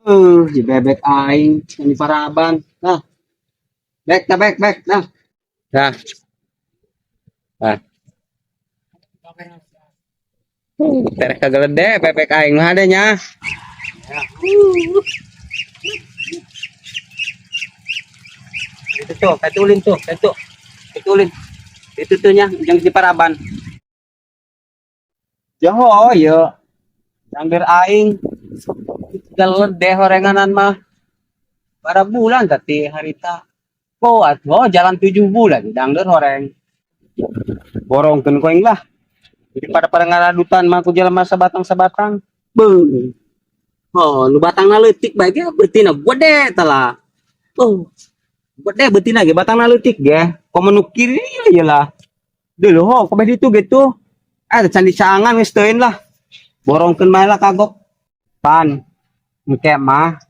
Di bebek aing ini paraban. Nah, bek nah. Nah, nah. Terek kagelede bebek aing mah adanya. Itu tuh, ketulin tuh, ketulin. Itu tuh nya yang di paraban. Joho, yo. Sangger aing geledeh horenganan mah para bulan tadi harita. Jalan 7 bulan dangder horeng. Borongkeun koeng lah. Daripada pada ngaradutan mah ku jalan masa batang-sabatang. Beuh. Oh, lu batangna leutik bae ge beutina gede tah. Oh, gede beutina ge batangna leutik ge. Komo nu kiri ieu lah. Deuh ho, kabeh ditu gitu. Candi sangan geus teuin lah. Borongkeun bae lah kagok. Pan. Engke mah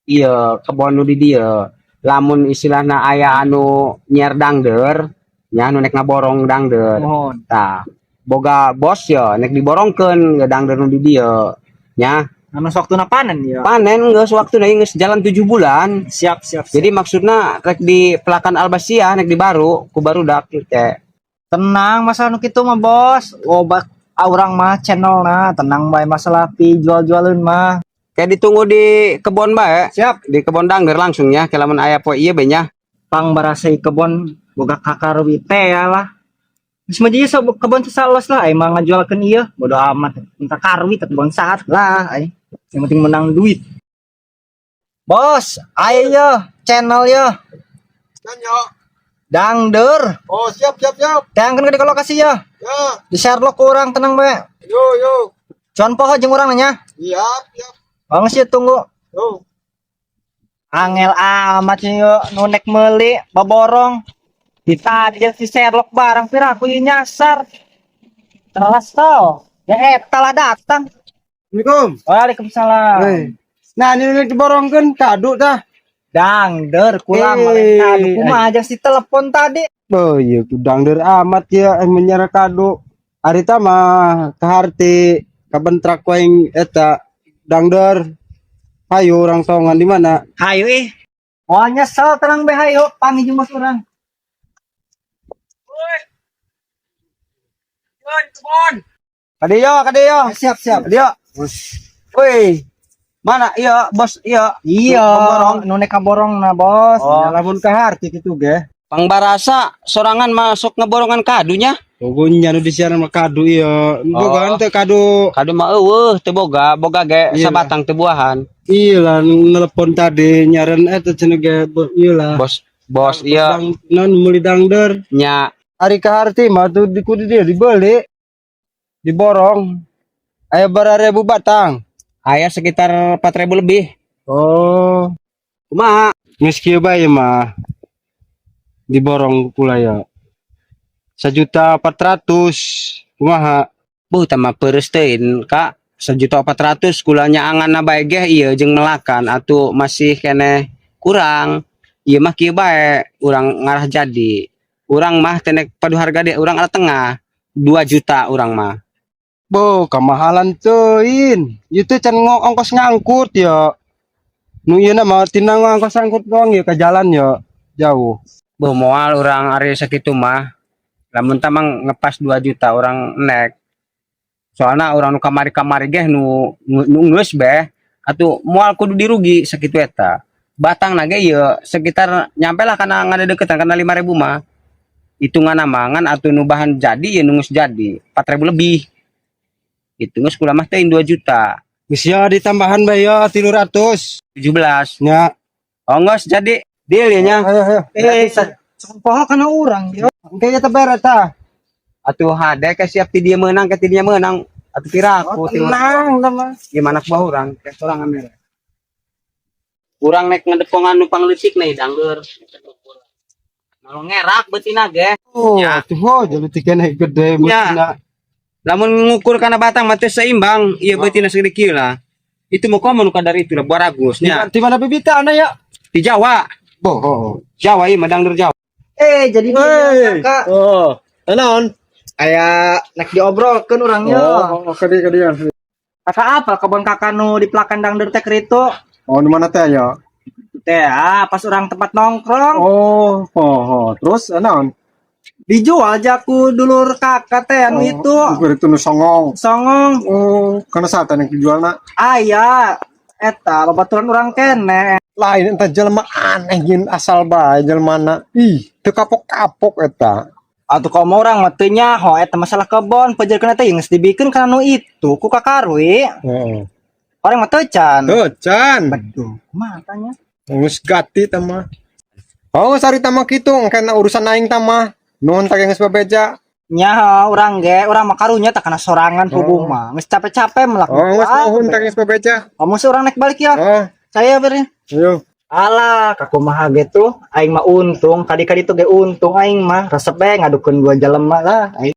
ieu kebon nu di dieu. Lamun istilahna aya anu nyer dangder, nya anu nek ngaborong dangder. Mohon. Tah, boga bos ya nek diborongkeun dangder nu di dieu. Nya Anu waktuna panen ya. panen geus waktuna geus jalan 7 bulan. Siap, siap, siap. Jadi maksudna rek di pelakan Albasia nek di baru ku barudak teh. Tenang masalah nu kitu mah, Bos. Obat orang mah channel nah, tenang bae masalah pi jual-jualun mah. Kayak ditunggu di kebon bae. Siap. Di kebon dangder langsung ya, ke lamun aya poe ieu be nya. Pang barasai kebon boga kakarwi teh ya lah. Geus mah jadi kebon salos lah emang ngajualkeun ieu, bodo amat. Minta karwi teh kebon saat lah ai. Yang penting menang duit. Bos, ayo yo channel yo. Nanya. Dangder. Oh, siap, siap, siap. Tangkeun ke lokasi ya. Ya, Di share lo ke orang tenang bae. yo. Cuan poho jeung urang nanya. Siap, siap. Oh, sih tunggu. Yo. Angel amat sih yuk nunek meuli baborong. Kita dia si Sherlock barang pira aku ieu nyasar. Telas tau. Ya eta lah datang. Assalamualaikum. Waalaikumsalam. Nah, ini diborongkeun kado tah. Dangder kula meureun kado kumaha aja si telepon tadi. Oh, iya ku dangder amat ya menyerah kado. Arita mah kaharti kabentrak waing eta dangder. Hayu orang songan di mana? Hayu oh nyesel tenang be hayu panggil jeung bos urang. Woi. Kebon. Kadeyo. Siap, siap. Kadeyo. Woi. Mana iya bos iya. Iya, nunek kaborong na bos. Oh. Lamun kaharti kitu ge. Pangbarasa sorangan masuk ngeborongan kadunya. Pokoknya nu disiaran mah kado iya. Bogaan teh kado. Kadu mah eueuh teu boga ge Iya. sabatang teu buahan. Iya lah nelpon tadi nyaran eta cenah ge iya lah. Bos iya Non meuli dangder. nya Ari kaharti mah tuh di kudu dia dibeli. Diborong. Aya bararebu batang. aya sekitar 4.000 lebih. Oh, Kumaha? geus kieu bae mah. Diborong pula ya. 1.400.000. Kumaha? Buh tama peureuss teuin Kak. 1.400.000 kulanya anganna bae ge ieu jeung melakan atuh masih keneh kurang. Ieu mah kieu bae urang ngarah jadi. Urang mah tenek padu harga de urang ala tengah 2 juta urang mah. Bo, kamahalan teuin. Ieu teh can ongkos ngangkut ya. Nu ieu na mah tina ngongkos ngangkut doang ya ke jalan ya. Jauh. Buh moal urang ari sakitu mah. Lamun tamang ngepas 2 juta urang nek. Soalna urang nu kamari-kamari ge nu geus beh atuh moal kudu dirugi sakitu eta. Batangna ge ieu sekitar nyampe lah kana ngadedeukeutan kana 5.000 mah. Hitunganna mah ngan atuh nu bahan jadi ieu nu geus jadi 4.000 lebih. Itu geus kula mah teuing 2 juta. Geus ya ditambahan bae ya 300. 17. Nya. Oh geus jadi deal ya nya. Ayo. Poho kana urang yo. Engke ya teh beres tah. Atuh hade ke siap ti dieu meunang ke ti dieu meunang. Atuh piraku ti Tenang, teman. gimana ku urang ke sorangan mere. Urang nek ngadepongan nu pangleutik nih dangeur. Malu ngerak beutina ge. Oh, Ya. tuh ho jadi tiga naik gede betina. Lamun ngukur kana batang mah teu seimbang, ieu beutina segede kieu lah. Itu mah komo nu kadar itu lah baragus nya. Di mana bibitana ya? Di Jawa. Boh. Jawa ieu mah dangdur Jawa. Jadi dia Kak. Oh, naon? Aya nek diobrolkeun urang yo. Kadian. Kakak apa kebon kakak nu di pelakan dangder teh kitu? Oh, di mana teh ya? Teh, pas orang tempat nongkrong. Terus naon? Dijual aja ku dulur kakak teh anu itu. Itu nu songong. Songong. Oh, karena saat yang dijualna Aya. Eta babaturan orang kene. lain entah jelema aneh yin asal bae jelmana. Ih, teu kapok-kapok eta. Atuh komo orang mah teu nyaho eta masalah kebon pajarkeun eta geus dibikeun kana nu itu ku kakarwi. Heeh. Orang mah teu can. Tuh, Can. Betul. Kumaha tanya? Geus gati tah mah. Oh, sari tah mah kitu, engke urusan aing tah mah. Nuhun tah geus babeja. Nyaho urang ge, urang mah karunya tak kana sorangan hubung mah. Geus capek-capek melak. Oh, geus nuhun tah geus babeja. Kamu sih orang naik balik ya. Oh, Saya beri. ayo. Alah, kakumaha gitu. Aing mah untung, kadi-kadi tuh ge untung aing mah. Resep bae ngadukeun dua jelema lah.